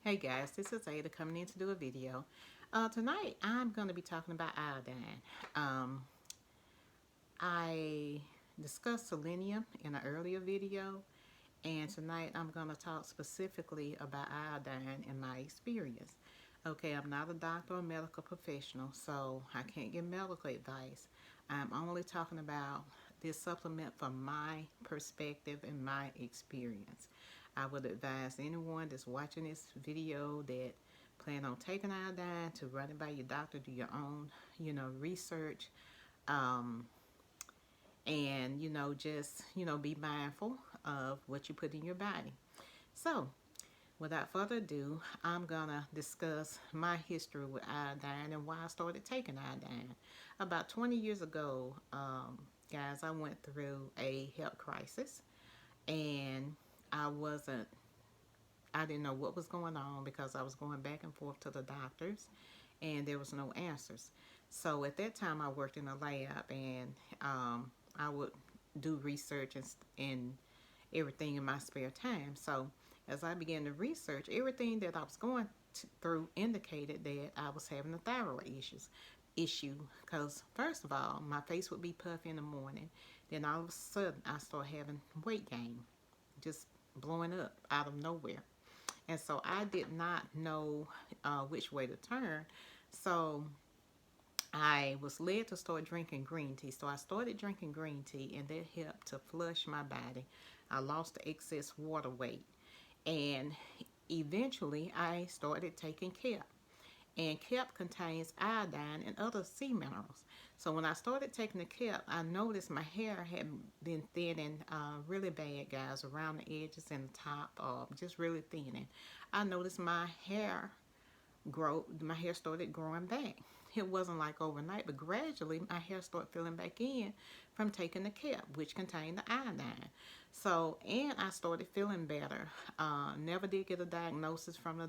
Hey guys, this is Ada coming in to do a video. Tonight I'm going to be talking about iodine. Um, I discussed selenium in an earlier video, and tonight I'm going to talk specifically about iodine and my experience. Okay, I'm not a doctor or medical professional, so I can't give medical advice. I'm only talking about this supplement from my perspective and my experience. I would advise anyone that's watching this video that plan on taking iodine to run it by your doctor, do your own, research, um, and just be mindful of what you put in your body. So, without further ado, I'm gonna discuss my history with iodine and why I started taking iodine. About 20 years ago, guys, I went through a health crisis, and I wasn't I didn't know what was going on because I was going back and forth to the doctors and there was no answers. So at that time, I worked in a lab, and I would do research and everything in my spare time. So as I began to research, everything that I was going through indicated that I was having a thyroid issue, because first of all, my face would be puffy in the morning. Then all of a sudden I started having weight gain, just blowing up out of nowhere. And so I did not know which way to turn. So I was led to start drinking green tea. So I started drinking green tea, and that helped to flush my body. I lost the excess water weight. And eventually I started taking kelp. And kelp contains iodine and other sea minerals. So when I started taking the kelp, I noticed my hair had been thinning really bad, guys, around the edges and the top, just really thinning. I noticed my hair started growing back. It wasn't like overnight, but gradually my hair started filling back in from taking the kelp, which contained the iodine. So, and I started feeling better. Never did get a diagnosis from the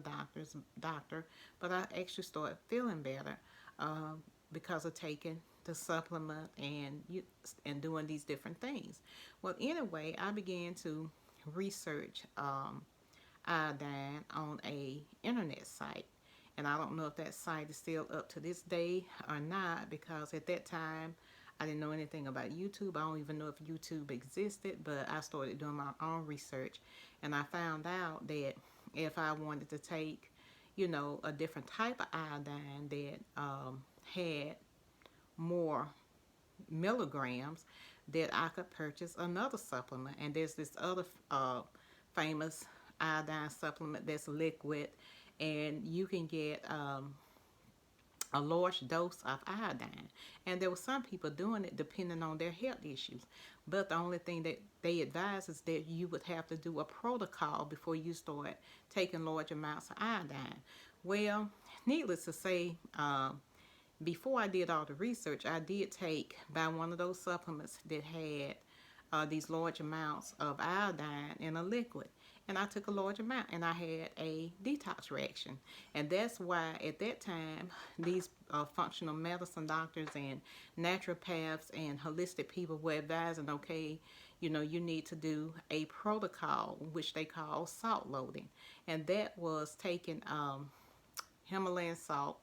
doctor, but I actually started feeling better uh, because of taking the supplement and doing these different things. Well, anyway, I began to research iodine on a internet site, and I don't know if that site is still up to this day or not, because at that time I didn't know anything about YouTube. I don't even know if YouTube existed, but I started doing my own research, and I found out that if I wanted to take a different type of iodine that had more milligrams, that I could purchase another supplement. And there's this other famous iodine supplement that's liquid, and you can get a large dose of iodine. And there were some people doing it depending on their health issues. But the only thing that they advise is that you would have to do a protocol before you start taking large amounts of iodine. Well, needless to say, before I did all the research, I did take by one of those supplements that had these large amounts of iodine in a liquid. And I took a large amount, and I had a detox reaction. And that's why at that time, these functional medicine doctors and naturopaths and holistic people were advising, okay, you need to do a protocol, which they call salt loading. And that was taking Himalayan salt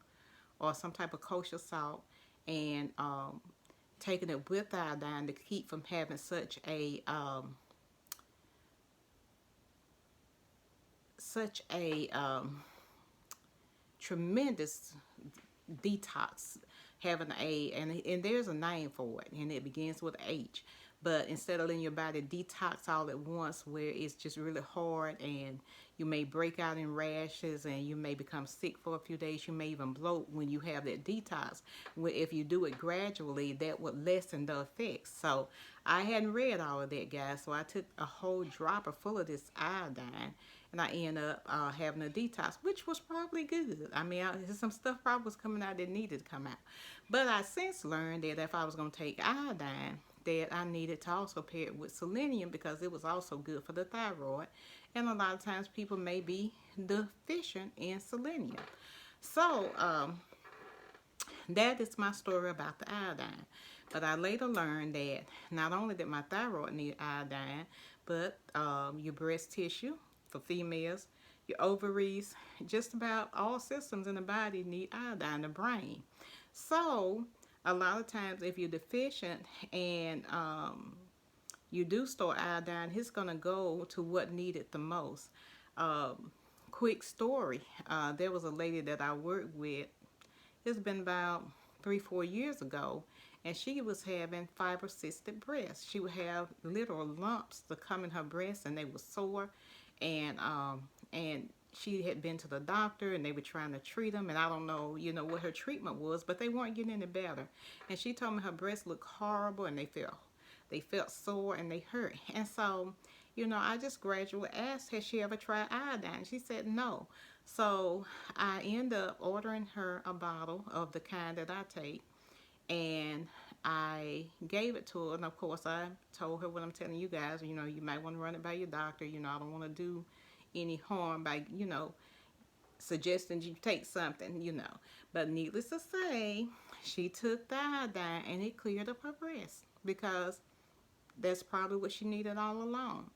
or some type of kosher salt, and taking it with iodine to keep from having such a tremendous detox, having and there's a name for it, and it begins with H. But instead of letting your body detox all at once, where it's just really hard, and you may break out in rashes, and you may become sick for a few days, you may even bloat when you have that detox. If you do it gradually, that would lessen the effects. So I hadn't read all of that, guys, so I took a whole dropper full of this iodine, and I ended up having a detox, which was probably good. I mean, some stuff probably was coming out that needed to come out. But I since learned that if I was going to take iodine, that I needed to also pair it with selenium, because it was also good for the thyroid. And a lot of times people may be deficient in selenium. So that is my story about the iodine. But I later learned that not only did my thyroid need iodine, but your breast tissue for females, your ovaries, just about all systems in the body need iodine, the brain. So a lot of times if you're deficient and you do store iodine, it's going to go to what needed the most. Um, Quick story. There was a lady that I worked with. It's been about 3, 4 years ago, and she was having fibrocystic breasts. She would have literal lumps to come in her breasts, and they were sore, and she had been to the doctor, and they were trying to treat them, and I don't know, what her treatment was, but they weren't getting any better. And she told me her breasts looked horrible, and they felt sore and they hurt. And so, I just gradually asked, has she ever tried iodine? She said no. So I end up ordering her a bottle of the kind that I take, and I gave it to her. And of course, I told her what I'm telling you guys. You might want to run it by your doctor. I don't want to do any harm by, suggesting you take something. But needless to say, she took the iodine and it cleared up her breast because that's probably what she needed all along.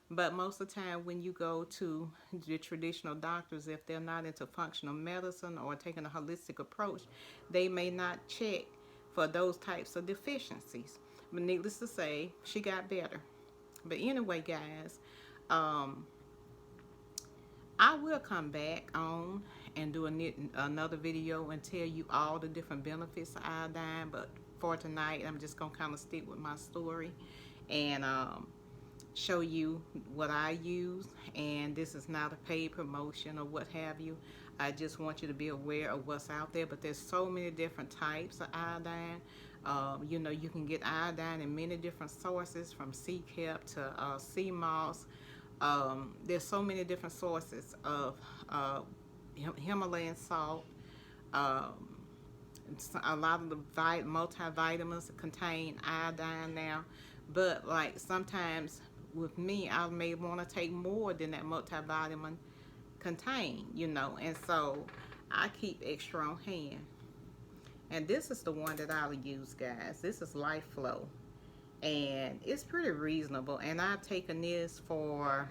But most of the time when you go to the traditional doctors, if they're not into functional medicine or taking a holistic approach, they may not check for those types of deficiencies. But needless to say, she got better. But anyway, guys, I will come back on and do another video and tell you all the different benefits of iodine. But for tonight, I'm just going to kind of stick with my story and show you what I use. And this is not a paid promotion or what have you. I just want you to be aware of what's out there. But there's so many different types of iodine. You can get iodine in many different sources, from sea kelp to sea moss. There's so many different sources of Himalayan salt. Um, a lot of the multivitamins contain iodine now, but like sometimes with me, I may want to take more than that multivitamin contain, and so I keep extra on hand. And this is the one that I'll use, guys. This is Life Flow, and it's pretty reasonable, and I've taken this for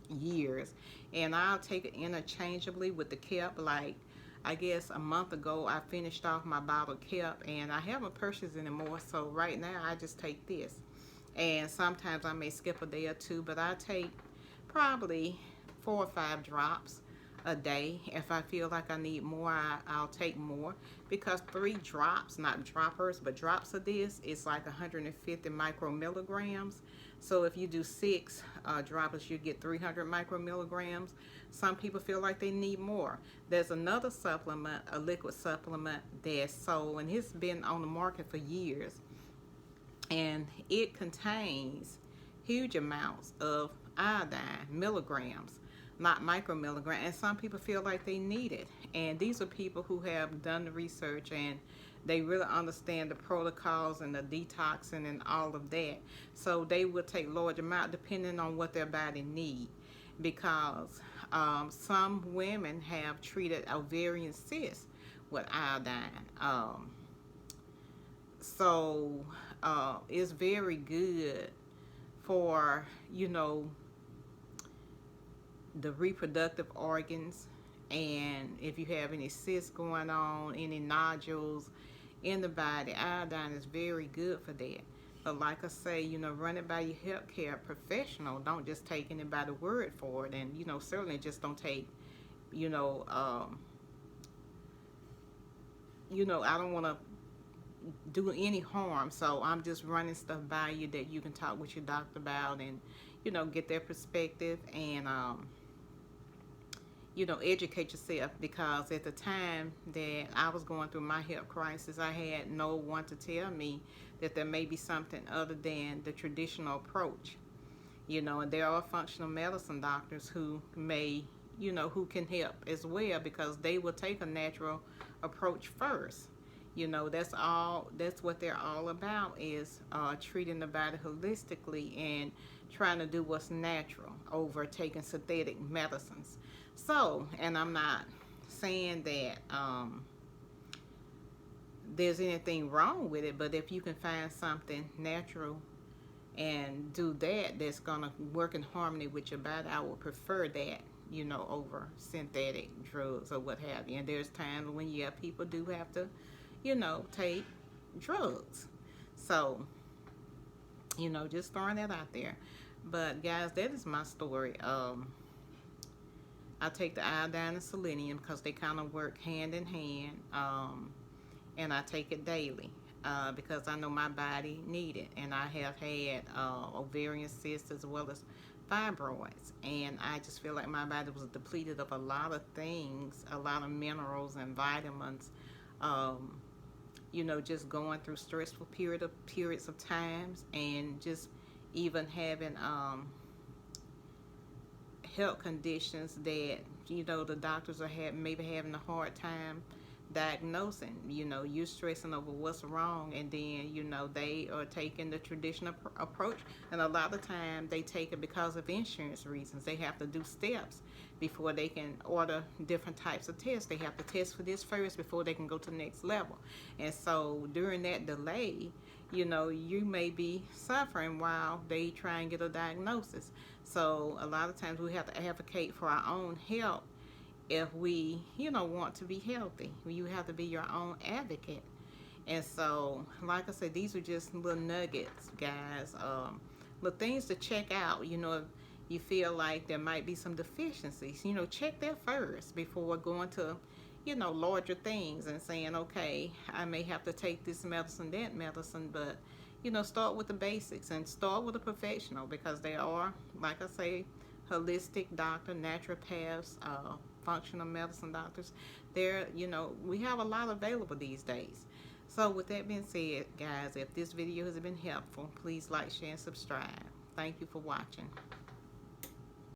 years, and I'll take it interchangeably with the kelp. Like, I guess a month ago I finished off my bottle of kelp, and I haven't purchased anymore, so right now I just take this. And sometimes I may skip a day or two, but I take probably 4 or 5 drops a day. If I feel like I need more, I'll take more, because 3 drops, not droppers, but drops of this, is like 150 micromilligrams. So if you do 6 droppers, you get 300 micromilligrams. Some people feel like they need more. There's another supplement, a liquid supplement that's sold, and it's been on the market for years, and it contains huge amounts of iodine, milligrams, not micromilligram. And some people feel like they need it, and these are people who have done the research and they really understand the protocols and the detoxing and all of that. So they will take large amount depending on what their body need, because some women have treated ovarian cysts with iodine. So it's very good for the reproductive organs, and if you have any cysts going on, any nodules in the body, iodine is very good for that. But like I say, run it by your healthcare professional. Don't just take anybody's word for it, and certainly just don't take I don't want to do any harm, so I'm just running stuff by you that you can talk with your doctor about, and get their perspective, and educate yourself. Because at the time that I was going through my health crisis, I had no one to tell me that there may be something other than the traditional approach. And there are functional medicine doctors who may, who can help as well, because they will take a natural approach first. That's what they're all about, is treating the body holistically and trying to do what's natural over taking synthetic medicines. So, and I'm not saying that there's anything wrong with it, but if you can find something natural and do that, that's gonna work in harmony with your body, I would prefer that, over synthetic drugs or what have you. And there's times when, yeah, people do have to, take drugs. So, just throwing that out there. But guys, that is my story. I take the iodine and selenium because they kind of work hand in hand, and I take it daily because I know my body need it, and I have had ovarian cysts as well as fibroids, and I just feel like my body was depleted of a lot of things, a lot of minerals and vitamins. Um, just going through stressful periods of times, and just even having health conditions that the doctors are maybe having a hard time diagnosing. You're stressing over what's wrong, and then they are taking the traditional approach, and a lot of time they take it because of insurance reasons. They have to do steps before they can order different types of tests. They have to test for this first before they can go to the next level. And so during that delay, you may be suffering while they try and get a diagnosis. So a lot of times we have to advocate for our own health if we, want to be healthy. You have to be your own advocate. And so, like I said, these are just little nuggets, guys. Little things to check out. If you feel like there might be some deficiencies, check that first before going to, larger things and saying, okay, I may have to take this medicine, that medicine, but start with the basics and start with a professional, because they are, like I say, holistic doctor, naturopaths, functional medicine doctors. They're, we have a lot available these days. So with that being said, guys, if this video has been helpful, please like, share, and subscribe. Thank you for watching.